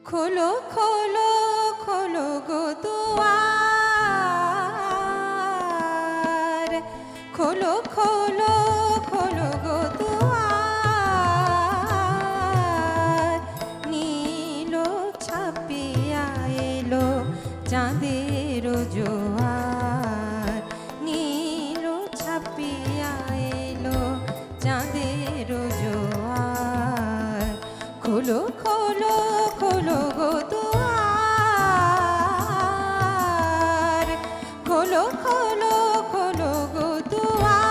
খোলো খোলো খোলো গো দুয়ার, খোলো খোলো খোলো গো দুয়ার। নীল ছাপিয়া এলো চাঁদের জোয়ার, নীল ছাপিয়া এলো চাঁদের জোয়ার। খোলো খোলো খোলো গো দুয়ার, খোলো খোলো খোলো গো দুয়ার।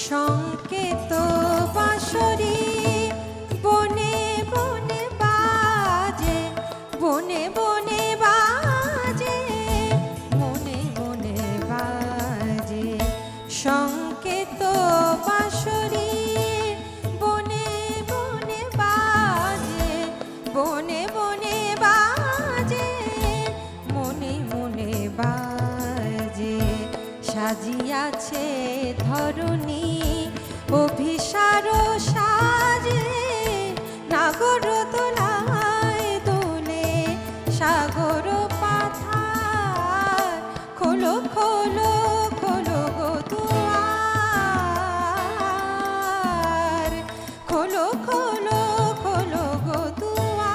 সংকেত বাঁশরি বনে বনে বাজে, বনে বনে বাজে, মনে মনে বাজে। সংকেত বাঁশরি বনে বনে বাজে, বনে বনে বাজে, মনে মনে বাজে। সাজিয়াছে ধরণী অভিসার সাজে, নাগর দোলায় দোলে সাগর পাথার। খোলো খোলো খোলো গো দুয়ার, খোলো খোলো খোলো গো দুয়ার।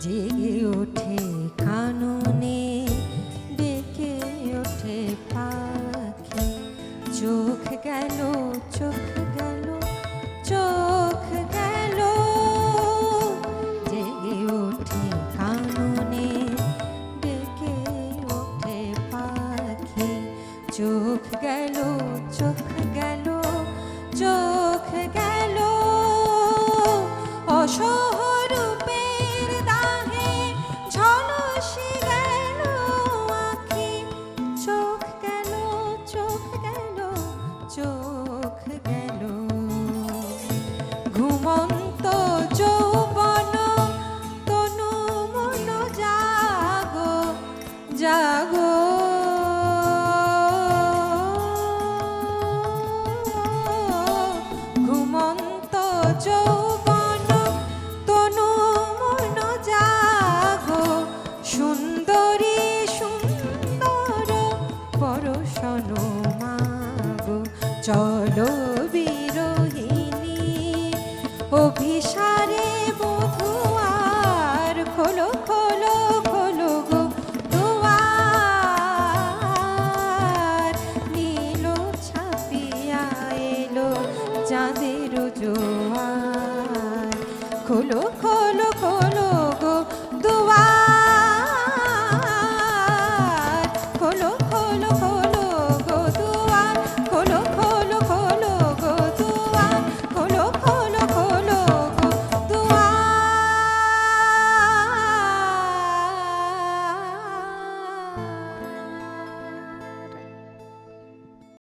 জেগে ওঠে কাননে, ডেকে ওঠে পাখি। চোখ গেল চোখ গেল চোখ গেল, জেগে ওঠে কাননে, ডেকে ওঠে পাখি। চোখ গেল চোখ গেল চোখ গেল, অসহরূপের দাহে ঝলসে গেল আঁখি। চোখ গেল চোখ গেল চোখ গেল, ঘুমন্ত যৌবন তনু মন জাগো জাগো। ঘুমন্ত যৌবন তনু মন জাগো, সুন্দরী সুন্দর পরশন মাগো। চলো বিরোহিণী অভিসারে বধূয়ার, খোলো খোলো খোলো গো দুয়ার। নীল ছাপিয়া এলো চাঁদের জোয়ার। খোলো খোলো খোলো গো দুয়ার, খোলো খোলো খোলো